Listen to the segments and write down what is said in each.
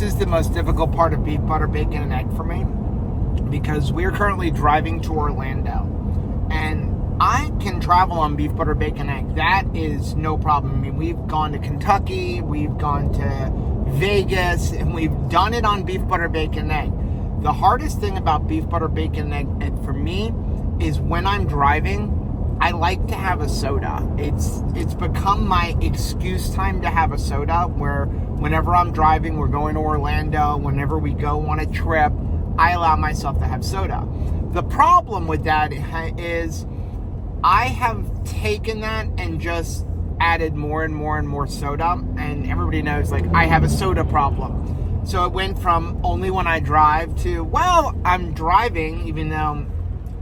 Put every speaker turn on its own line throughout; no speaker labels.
this is the most difficult part of beef, butter, bacon, and egg for me, because we're currently driving to Orlando, and I can travel on beef, butter, bacon, egg. That is no problem. I mean, we've gone to Kentucky, we've gone to Vegas, and we've done it on beef, butter, bacon, egg. The hardest thing about beef, butter, bacon, egg, and for me, is when I'm driving, I like to have a soda. It's become my excuse time to have a soda, where whenever I'm driving, we're going to Orlando, whenever we go on a trip, I allow myself to have soda. The problem with that is I have taken that and just added more and more and more soda, and everybody knows, like, I have a soda problem. So it went from only when I drive to, well, I'm driving, even though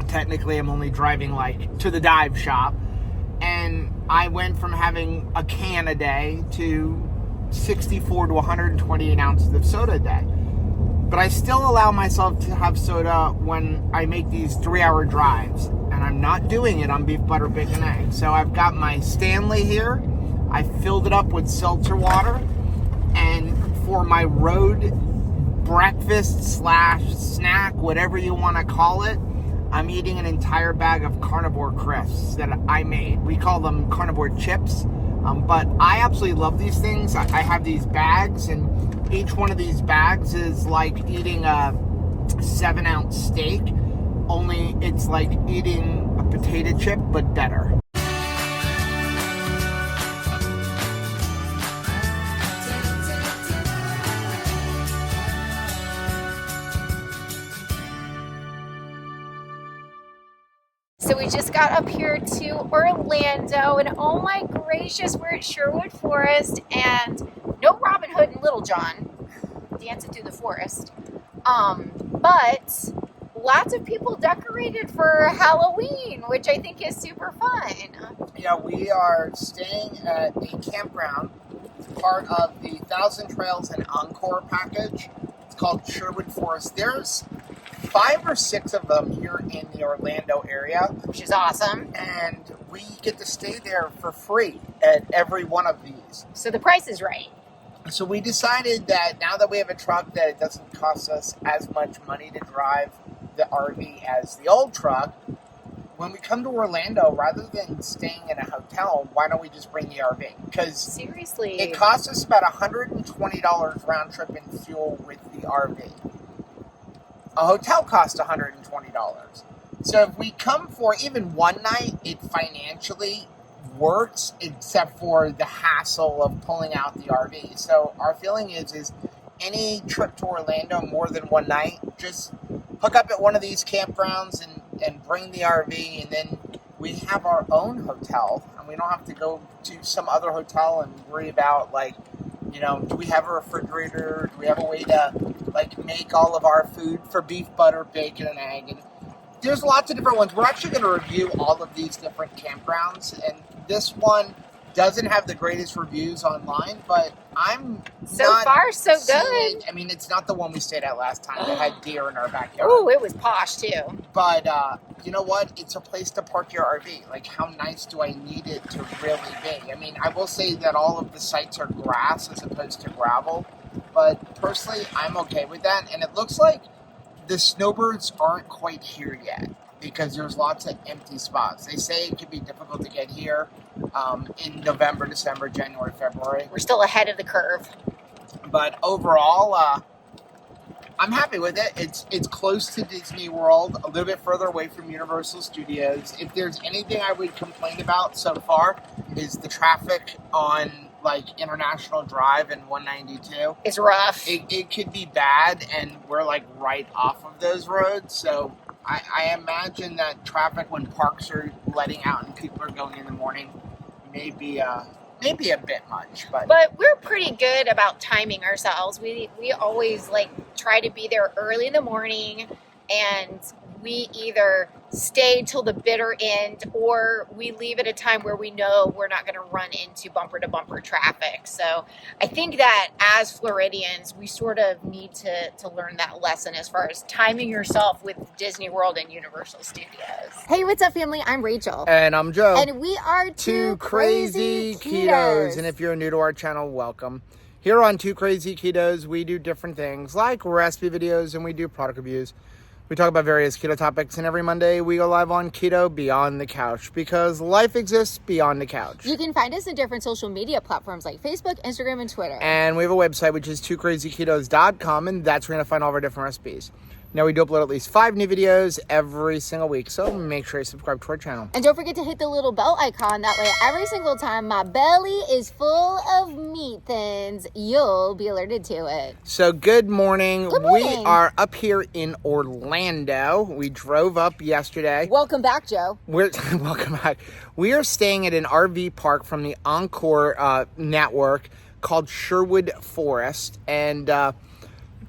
technically I'm only driving like to the dive shop, and I went from having a can a day to 64 to 128 ounces of soda a day. But I still allow myself to have soda when I make these 3-hour drives, and I'm not doing it on beef, butter, bacon, egg. So I've got my Stanley here. I filled it up with seltzer water, and for my road breakfast / snack, whatever you want to call it, I'm eating an entire bag of carnivore crisps that I made. We call them carnivore chips, but I absolutely love these things. I have these bags, and each one of these bags is like eating a 7-ounce steak, only it's like eating a potato chip, but better.
So we just got up here to Orlando, and oh my gracious, we're at Sherwood Forest, and no Robin Hood and Little John dancing through the forest. But lots of people decorated for Halloween, which I think is super fun.
Yeah, we are staying at a campground, part of the 1,000 Trails and Encore package. It's called Sherwood Forest. There's 5 or 6 of them here in the Orlando area,
Which is awesome.
and we get to stay there for free at every one of these.
So the price is right.
So we decided that now that we have a truck, that it doesn't cost us as much money to drive the RV as the old truck. When we come to Orlando, rather than staying in a hotel, why don't we just bring the RV? Because
Seriously.
it costs us about $120 round trip in fuel with the RV. A hotel costs $120. So if we come for even one night, it financially works, except for the hassle of pulling out the RV. So our feeling is any trip to Orlando more than one night, just hook up at one of these campgrounds and bring the RV, and then we have our own hotel, and we don't have to go to some other hotel and worry about, like, you know, do we have a refrigerator? Do we have a way to, like, make all of our food for beef, butter, bacon, and egg? And there's lots of different ones. We're actually going to review all of these different campgrounds, and this one doesn't have the greatest reviews online, but I'm
So
not
far, so
seeing
good.
it. I mean, it's not the one we stayed at last time that had deer in our backyard.
Ooh, it was posh too.
But you know what? It's a place to park your RV. Like, how nice do I need it to really be? I mean, I will say that all of the sites are grass as opposed to gravel, but personally, I'm okay with that. And it looks like the snowbirds aren't quite here yet, because there's lots of empty spots. They say it could be difficult to get here in November, December, January, February.
We're still ahead of the curve.
But overall, I'm happy with it. It's close to Disney World, a little bit further away from Universal Studios. If there's anything I would complain about so far, is the traffic on, like, International Drive and 192.
It's rough.
It could be bad, and we're, like, right off of those roads, so I imagine that traffic when parks are letting out and people are going in the morning may be a bit much. But
we're pretty good about timing ourselves. We always, like, try to be there early in the morning, and we either stay till the bitter end, or we leave at a time where we know we're not going to run into bumper to bumper traffic. So I think that as Floridians, we sort of need to learn that lesson as far as timing yourself with Disney World and Universal Studios. Hey, what's up, family? I'm Rachel.
And I'm Joe.
And we are
Two Crazy Ketos. And if you're new to our channel, welcome. Here on Two Crazy Ketos, we do different things like recipe videos and we do product reviews. We talk about various keto topics, and every Monday we go live on Keto Beyond the Couch because life exists beyond the couch.
You can find us on different social media platforms like Facebook, Instagram, and Twitter.
And we have a website, which is twocrazyketos.com, and that's where you're going to find all of our different recipes. Now, we do upload at least 5 new videos every single week, so make sure you subscribe to our channel.
And don't forget to hit the little bell icon. That way, every single time my belly is full of meat thins, you'll be alerted to it.
So, good morning.
Good morning.
We are up here in Orlando. We drove up yesterday.
Welcome back, Joe.
Welcome back. We are staying at an RV park from the Encore network called Sherwood Forest, and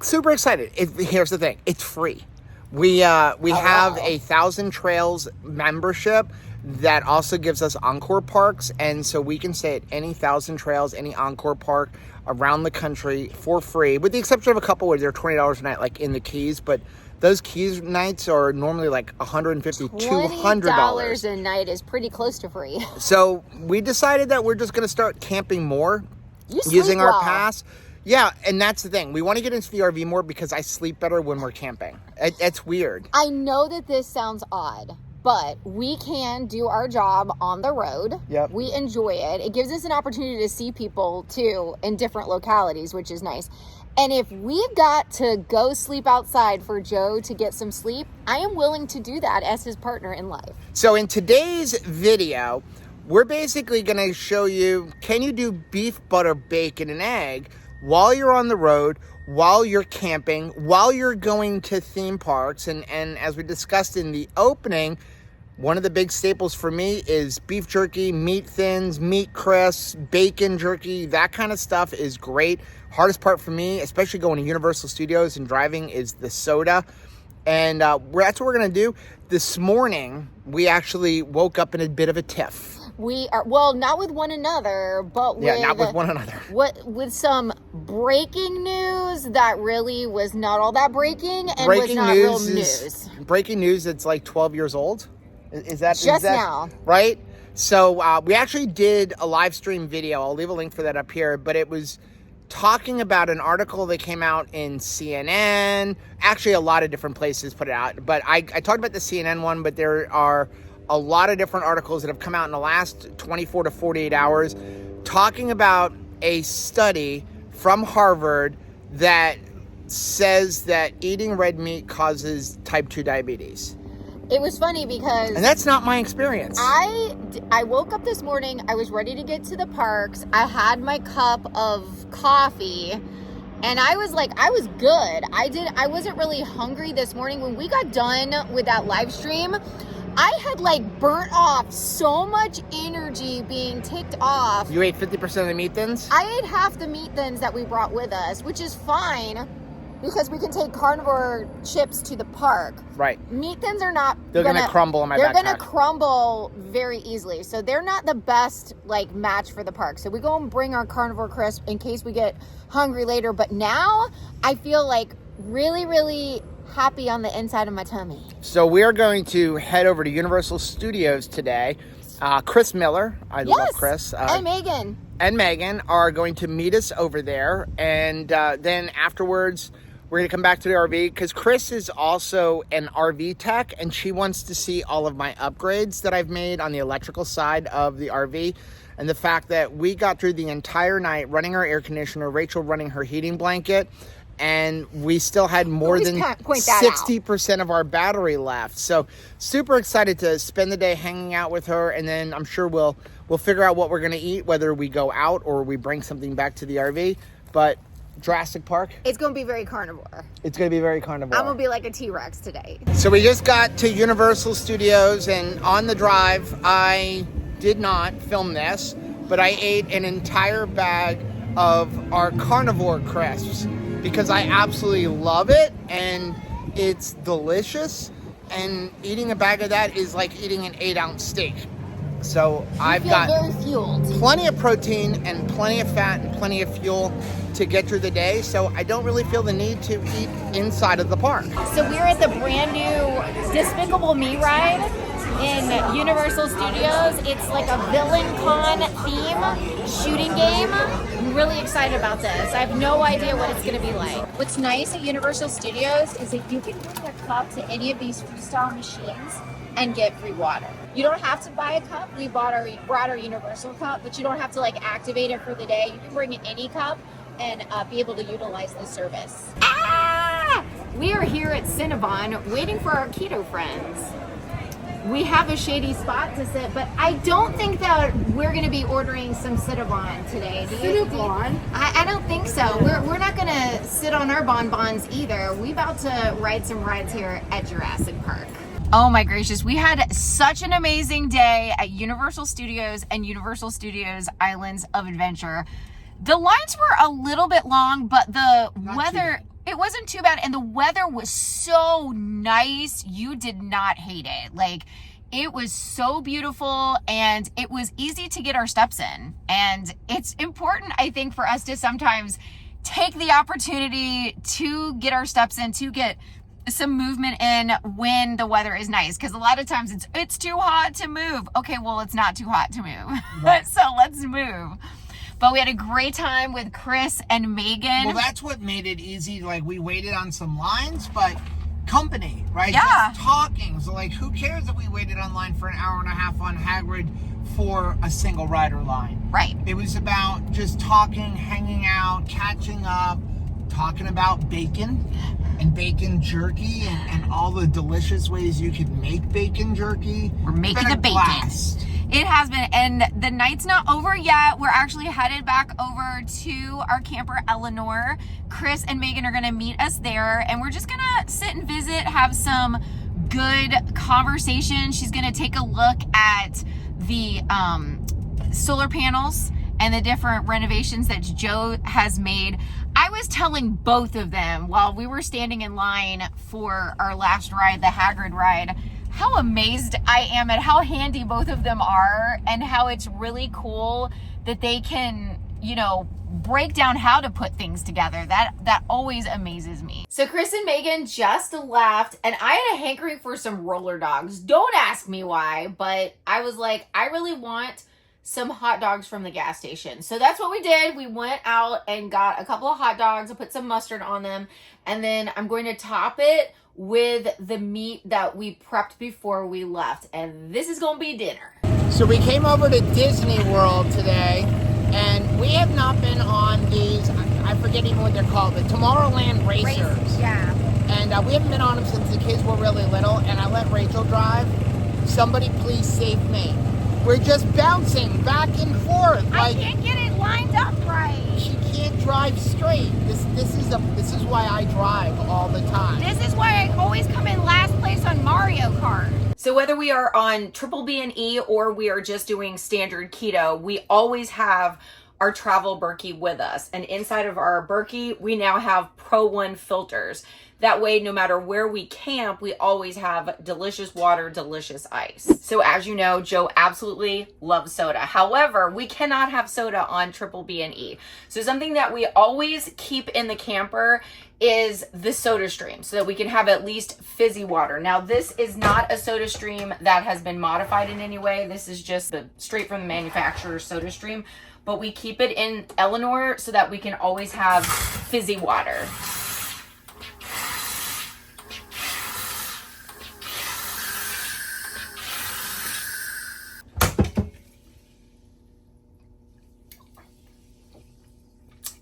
super excited. Here's the thing. It's free. We have a 1,000 Trails membership that also gives us Encore parks. And so we can stay at any 1,000 Trails, any Encore park around the country for free, with the exception of a couple where they're $20 a night, like in the Keys. But those Keys nights are normally like $150, $200.
$20 a night is pretty close to free.
So we decided that we're just going to start camping more using
sleep
our
well.
pass. Yeah, and that's the thing. We want to get into the RV more because I sleep better when we're camping. It's weird.
I know that this sounds odd, but we can do our job on the road.
Yep.
We enjoy it. It gives us an opportunity to see people, too, in different localities, which is nice. And if we've got to go sleep outside for Joe to get some sleep, I am willing to do that as his partner in life.
So in today's video, we're basically going to show you, can you do beef, butter, bacon, and egg while you're on the road, while you're camping, while you're going to theme parks. And as we discussed in the opening, one of the big staples for me is beef jerky, meat thins, meat crisps, bacon jerky. That kind of stuff is great. Hardest part for me, especially going to Universal Studios and driving, is the soda. And that's what we're going to do. This morning, we actually woke up in a bit of a tiff.
We are, well, not with one another, but
not with one another.
With some breaking news that really was not all that breaking and
Breaking
was not
news
real news.
Breaking news that's like 12 years old. Is that
Just now.
Right? So we actually did a live stream video. I'll leave a link for that up here. But it was talking about an article that came out in CNN. Actually, a lot of different places put it out. But I talked about the CNN one, but there are a lot of different articles that have come out in the last 24 to 48 hours talking about a study from Harvard that says that eating red meat causes type 2 diabetes.
It was funny because...
And that's not my experience.
I woke up this morning, I was ready to get to the parks, I had my cup of coffee, and I was good. I wasn't really hungry this morning. When we got done with that live stream, I had burnt off so much energy being ticked off.
You ate 50% of the meat thins?
I ate half the meat thins that we brought with us, which is fine because we can take carnivore chips to the park.
Right.
Meat thins are not...
They're going to crumble in my backpack.
They're going to crumble very easily. So they're not the best match for the park. So we go and bring our carnivore crisp in case we get hungry later. But now I feel really, really happy on the inside of my tummy.
So we are going to head over to Universal Studios today. Chris Miller, I love Chris.
And Megan.
And Megan are going to meet us over there. And then afterwards, we're going to come back to the RV because Chris is also an RV tech and she wants to see all of my upgrades that I've made on the electrical side of the RV. And the fact that we got through the entire night running our air conditioner, Rachel running her heating blanket, and we still had more than 60% of our battery left. So super excited to spend the day hanging out with her, and then I'm sure we'll figure out what we're going to eat, whether we go out or we bring something back to the RV. But Jurassic Park,
it's going to be very carnivore.
It's going to be very carnivore.
I'm going to be like a T-Rex today.
So we just got to Universal Studios, and on the drive, I did not film this, but I ate an entire bag of our carnivore crisps because I absolutely love it and it's delicious, and eating a bag of that is like eating an 8-ounce steak. So I've got
very fueled.
Plenty of protein and plenty of fat and plenty of fuel to get through the day, so I don't really feel the need to eat inside of the park.
So we're at the brand new Despicable Me ride in Universal Studios. It's like a villain con theme shooting game. I'm really excited about this. I have no idea what it's going to be like. What's nice at Universal Studios is that you can bring a cup to any of these freestyle machines and get free water. You don't have to buy a cup. We brought our Universal cup, but you don't have to like activate it for the day. You can bring any cup and be able to utilize the service. We are here at Cinnabon waiting for our keto friends. We have a shady spot to sit, but I don't think that we're going to be ordering some Cinnabon today.
Cinnabon?
I don't think so. We're not going to sit on our bonbons either. We about to ride some rides here at Jurassic Park. Oh my gracious, we had such an amazing day at Universal Studios and Universal Studios Islands of Adventure. The lines were a little bit long, but the weather, it wasn't too bad. And the weather was so nice. You did not hate it. Like, it was so beautiful and it was easy to get our steps in. And it's important, I think, for us to sometimes take the opportunity to get our steps in, to get some movement in when the weather is nice, because a lot of times it's too hot to move. Okay, well, it's not too hot to move. Right. So let's move. But we had a great time with Chris and Megan.
Well, that's what made it easy. Like, we waited on some lines, but company, right?
Yeah.
Just talking. So, like, who cares if we waited online for an hour and a half on Hagrid for a single rider line?
Right.
It was about just talking, hanging out, catching up, talking about bacon and bacon jerky and all the delicious ways you could make bacon jerky.
We're making the bacon.
Blast.
It has been, and the night's not over yet. We're actually headed back over to our camper, Eleanor. Chris and Megan are gonna meet us there, and we're just gonna sit and visit, have some good conversation. She's gonna take a look at the solar panels and the different renovations that Joe has made. I was telling both of them while we were standing in line for our last ride, the Hagrid ride, how amazed I am at how handy both of them are and how it's really cool that they can, you know, break down how to put things together. That always amazes me. So Chris and Megan just left and I had a hankering for some roller dogs. Don't ask me why, but I was like, I really want some hot dogs from the gas station. So that's what we did. We went out and got a couple of hot dogs. I put some mustard on them, and then I'm going to top it with the meat that we prepped before we left. And this is going to be dinner.
So we came over to Disney World today, and we have not been on these, I forget even what they're called, the Tomorrowland Racers.
Yeah.
And we haven't been on them since the kids were really little, and I let Rachel drive. Somebody please save me. We're just bouncing back and forth.
I can't get it lined up right.
She can't drive straight. This is why I drive all the time.
This is why I always come in last place on Mario Kart. So whether we are on Triple B and E or we are just doing standard keto, we always have our travel Berkey with us. And inside of our Berkey, we now have Pro One filters. That way, no matter where we camp, we always have delicious water, delicious ice. So as you know, Joe absolutely loves soda. However, we cannot have soda on Triple B and E. So something that we always keep in the camper is the soda stream so that we can have at least fizzy water. Now, this is not a soda stream that has been modified in any way. This is just the straight from the manufacturer's soda stream, but we keep it in Eleanor so that we can always have fizzy water.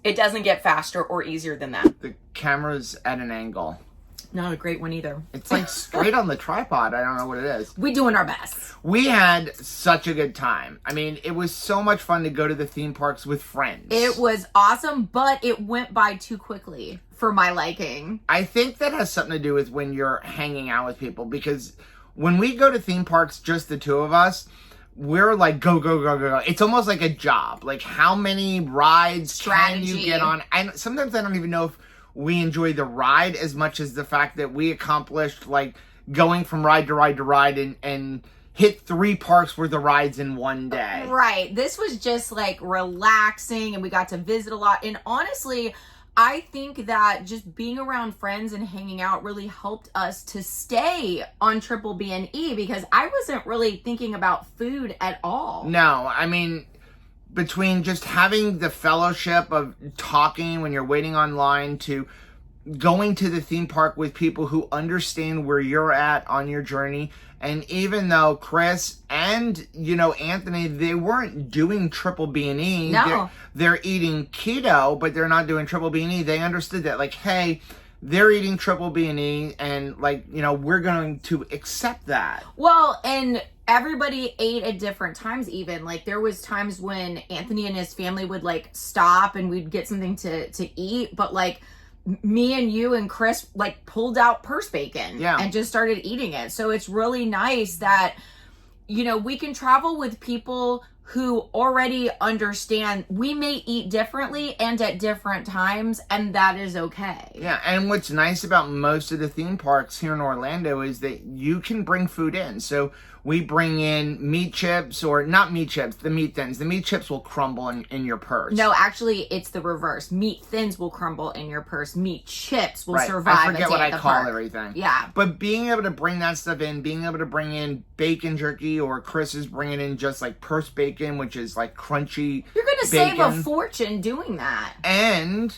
It doesn't get faster or easier than that.
The camera's at an angle.
Not a great one either.
It's like straight on the tripod. I don't know what it is.
We doing our best.
We had such a good time. I mean, it was so much fun to go to the theme parks with friends.
It was awesome, but it went by too quickly for my liking.
I think that has something to do with when you're hanging out with people, because when we go to theme parks, just the two of us, we're like, go, go, go, go, go. It's almost like a job. Like, how many rides can you get on? And sometimes I don't even know if we enjoy the ride as much as the fact that we accomplished, like, going from ride to ride to ride and hit 3 parks worth of rides in one day.
Right. This was just, like, relaxing, and we got to visit a lot. And honestly, I think that just being around friends and hanging out really helped us to stay on Triple B and E, because I wasn't really thinking about food at all.
No, I mean, between just having the fellowship of talking when you're waiting online to going to the theme park with people who understand where you're at on your journey. And even though Chris and, Anthony, they weren't doing triple B&E.
No.
They're eating keto, but they're not doing triple B&E. They understood that, like, hey, they're eating triple B&E and, like, we're going to accept that.
Well, and everybody ate at different times even. Like, there was times when Anthony and his family would, like, stop and we'd get something to eat. But, like, me and you and Chris, like, pulled out purse bacon and just started eating it. So it's really nice that, we can travel with people who already understand we may eat differently and at different times, and that is okay.
Yeah, and what's nice about most of the theme parks here in Orlando is that you can bring food in. So we bring in meat chips, or not meat chips, the meat thins. The meat chips will crumble in your purse.
No, actually, it's the reverse. Meat thins will crumble in your purse. Meat chips will survive.
I forget what I call
park.
everything.
Yeah.
But being able to bring that stuff in, being able to bring in bacon jerky, or Chris is bringing in just like purse bacon, which is like crunchy
You're going to
bacon.
save a fortune doing that.
And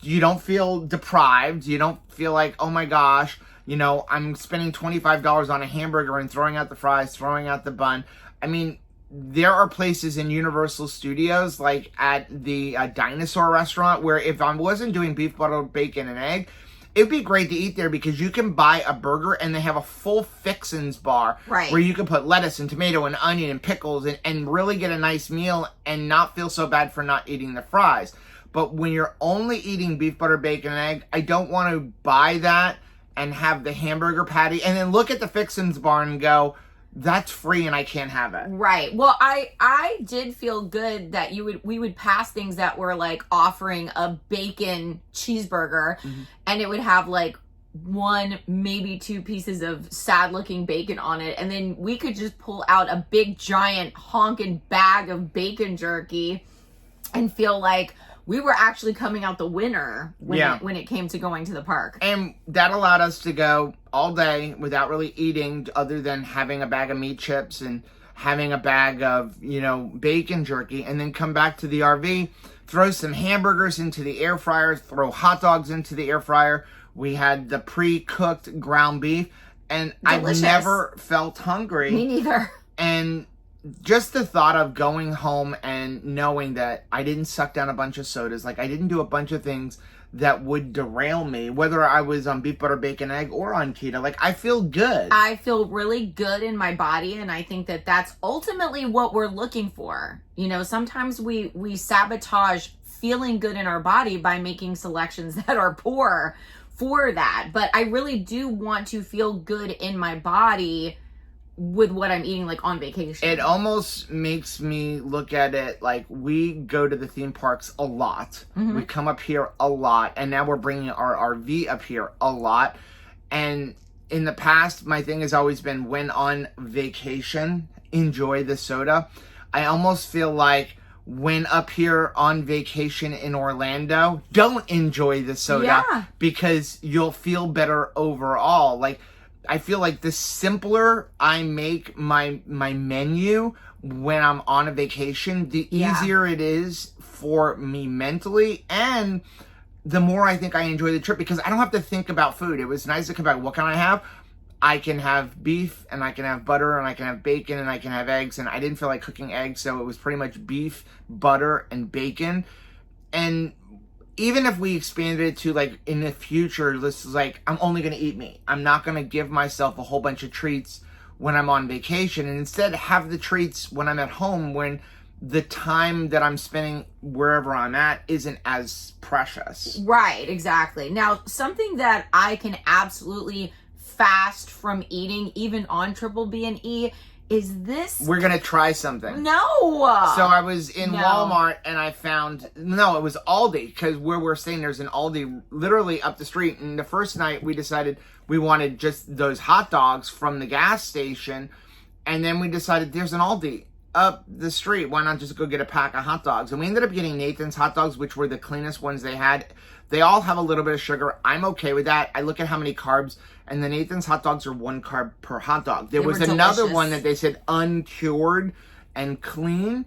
you don't feel deprived. You don't feel like, oh my gosh, I'm spending $25 on a hamburger and throwing out the fries, throwing out the bun. I mean, there are places in Universal Studios, like at the dinosaur restaurant, where if I wasn't doing beef, butter, bacon, and egg, it'd be great to eat there because you can buy a burger and they have a full fixins bar where you can put lettuce and tomato and onion and pickles and really get a nice meal and not feel so bad for not eating the fries. But when you're only eating beef, butter, bacon, and egg, I don't want to buy that and have the hamburger patty and then look at the fixins bar and go, that's free and I can't have it.
Right. Well, I did feel good that we would pass things that were like offering a bacon cheeseburger and it would have like one, maybe two pieces of sad looking bacon on it. And then we could just pull out a big giant honking bag of bacon jerky and feel like we were actually coming out the winner when it came to going to the park.
And that allowed us to go all day without really eating, other than having a bag of meat chips and having a bag of, bacon jerky, and then come back to the RV, throw some hamburgers into the air fryer, throw hot dogs into the air fryer. We had the pre-cooked ground beef, and
Delicious.
I've never felt hungry.
Me neither.
And just the thought of going home and knowing that I didn't suck down a bunch of sodas, like I didn't do a bunch of things that would derail me, whether I was on beef, butter, bacon, egg, or on keto, like I feel good.
I feel really good in my body, and I think that that's ultimately what we're looking for. Sometimes we sabotage feeling good in our body by making selections that are poor for that. But I really do want to feel good in my body with what I'm eating, like on vacation.
It almost makes me look at it like we go to the theme parks a lot. We come up here a lot, and now we're bringing our RV up here a lot. And in the past, my thing has always been, when on vacation, enjoy the soda. I almost feel like when up here on vacation in Orlando, don't enjoy the soda because you'll feel better overall. Like, I feel like the simpler I make my menu when I'm on a vacation, the easier it is for me mentally, and the more I think I enjoy the trip because I don't have to think about food. It was nice to come back. What can I have? I can have beef, and I can have butter, and I can have bacon, and I can have eggs, and I didn't feel like cooking eggs, so it was pretty much beef, butter, and bacon. And even if we expanded it to, like, in the future, this is like, I'm only going to eat meat. I'm not going to give myself a whole bunch of treats when I'm on vacation, and instead have the treats when I'm at home, when the time that I'm spending wherever I'm at isn't as precious.
Right, exactly. Now, something that I can absolutely fast from eating, even on Triple B and E, is this.
We're going to try something.
No!
So I was in Walmart and I found, no, it was Aldi, because where we're staying, there's an Aldi literally up the street. And the first night we decided we wanted just those hot dogs from the gas station. And then we decided there's an Aldi up the street. Why not just go get a pack of hot dogs? And we ended up getting Nathan's hot dogs, which were the cleanest ones they had. They all have a little bit of sugar. I'm okay with that. I look at how many carbs, and the Nathan's hot dogs are 1 carb per hot dog. There was another one that they said uncured and clean,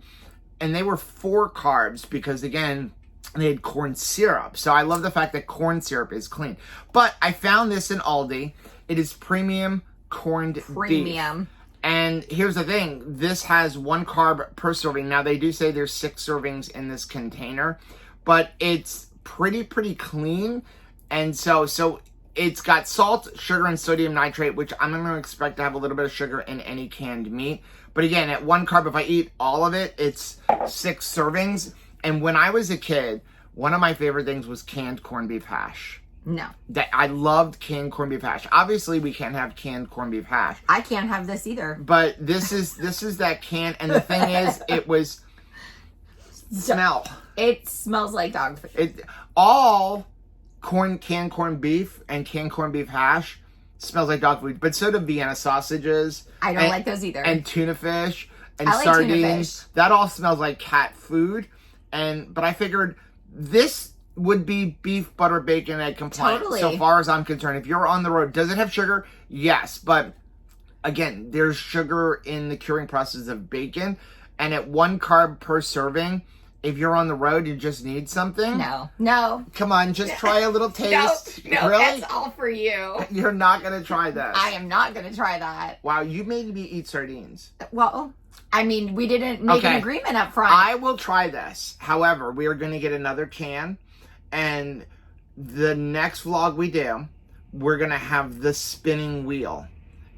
and they were 4 carbs because, again, they had corn syrup. So I love the fact that corn syrup is clean. But I found this in Aldi. It is premium corned beef. And here's the thing. This has 1 carb per serving. Now, they do say there's 6 servings in this container. But it's pretty clean. And so it's got salt, sugar, and sodium nitrate, which I'm going to expect to have a little bit of sugar in any canned meat. But again, at 1 carb, if I eat all of it, it's 6 servings. And when I was a kid, one of my favorite things was canned corned beef hash.
No.
That I loved canned corned beef hash. Obviously, we can't have canned corned beef hash.
I can't have this either.
But this is that can, and the thing is, it was smell.
It smells like dog food.
All canned corned beef and canned corned beef hash smells like dog food. But so do Vienna sausages.
I don't like those either.
And tuna fish and
I like
sardines.
tuna fish.
That all smells like cat food. But I figured this would be beef, butter, bacon, egg compliant.
Totally.
So far as I'm concerned. If you're on the road, does it have sugar? Yes. But again, there's sugar in the curing process of bacon. And at 1 carb per serving, if you're on the road, you just need something.
No.
Come on, just try a little taste.
No,
really?
that's all for you.
You're not going to try this.
I am not going to try that.
Wow, you made me eat sardines.
Well, I mean, we didn't make an agreement up front.
I will try this. However, we are going to get another can. And the next vlog we do, we're going to have the spinning wheel.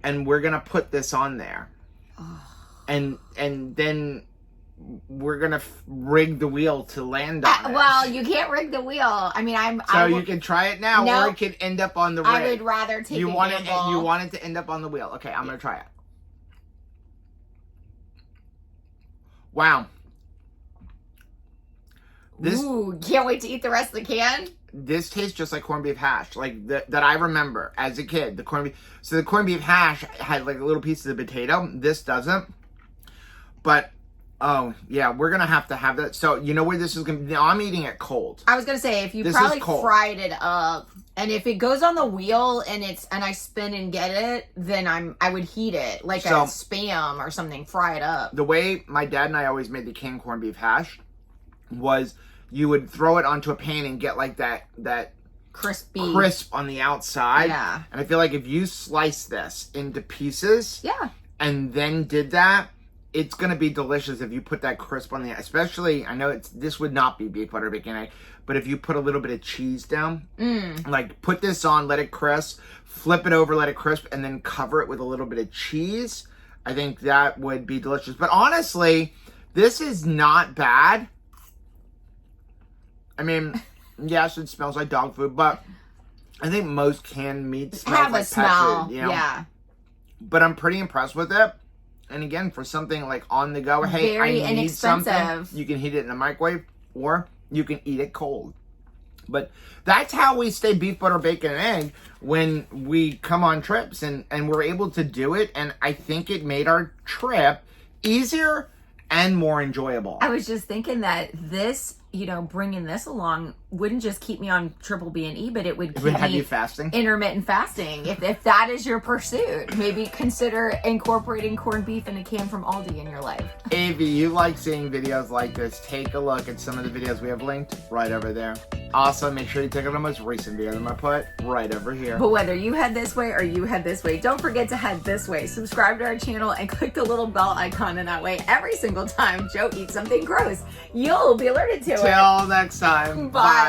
And we're going to put this on there. And then we're going to rig the wheel to land on it.
Well, you can't rig the wheel. I mean,
you can try it now, or it could end up on the rig.
I would rather take
you
a
want
gamble.
You want it to end up on the wheel. Okay, I'm going to try it. Wow.
Ooh, can't wait to eat the rest of the can.
This tastes just like corned beef hash, like that I remember as a kid. The corned beef. So the corned beef hash had like little pieces of potato. This doesn't. But oh yeah, we're gonna have to have that. So you know where this is gonna be? Now I'm eating it cold.
I was gonna say if you
This
probably
is cold.
fried it up, and if it goes on the wheel and I spin and get it, then I would heat it like a Spam or something. Fry it up.
The way my dad and I always made the canned corned beef hash was you would throw it onto a pan and get like that
crispy
crisp on the outside.
Yeah.
And I feel like if you slice this into pieces,
yeah,
and then did that, it's gonna be delicious if you put that crisp on the. Especially, I know this would not be beef, butter, bacon, egg, but if you put a little bit of cheese down, like put this on, let it crisp, flip it over, let it crisp, and then cover it with a little bit of cheese. I think that would be delicious. But honestly, this is not bad. I mean, yes, it smells like dog food, but I think most canned meat smells
have
like
a smell.
pet food, you know?
Yeah.
But I'm pretty impressed with it. And again, for something like on the go, hey,
Very
I need something,
inexpensive.
you can heat it in the microwave or you can eat it cold. But that's how we stay beef, butter, bacon, and egg when we come on trips, and we're able to do it. And I think it made our trip easier and more enjoyable.
I was just thinking that this, bringing this along wouldn't just keep me on triple B&E, but it would keep
have
me
you fasting.
Intermittent fasting. If that is your pursuit, maybe consider incorporating corned beef in a can from Aldi in your life.
If you like seeing videos like this, take a look at some of the videos we have linked right over there. Also, make sure you check out the most recent video that I'm going to put right over here.
But whether you head this way or you head this way, don't forget to head this way. Subscribe to our channel and click the little bell icon, and that way every single time Joe eats something gross, you'll be alerted to it.
Till next time.
Bye.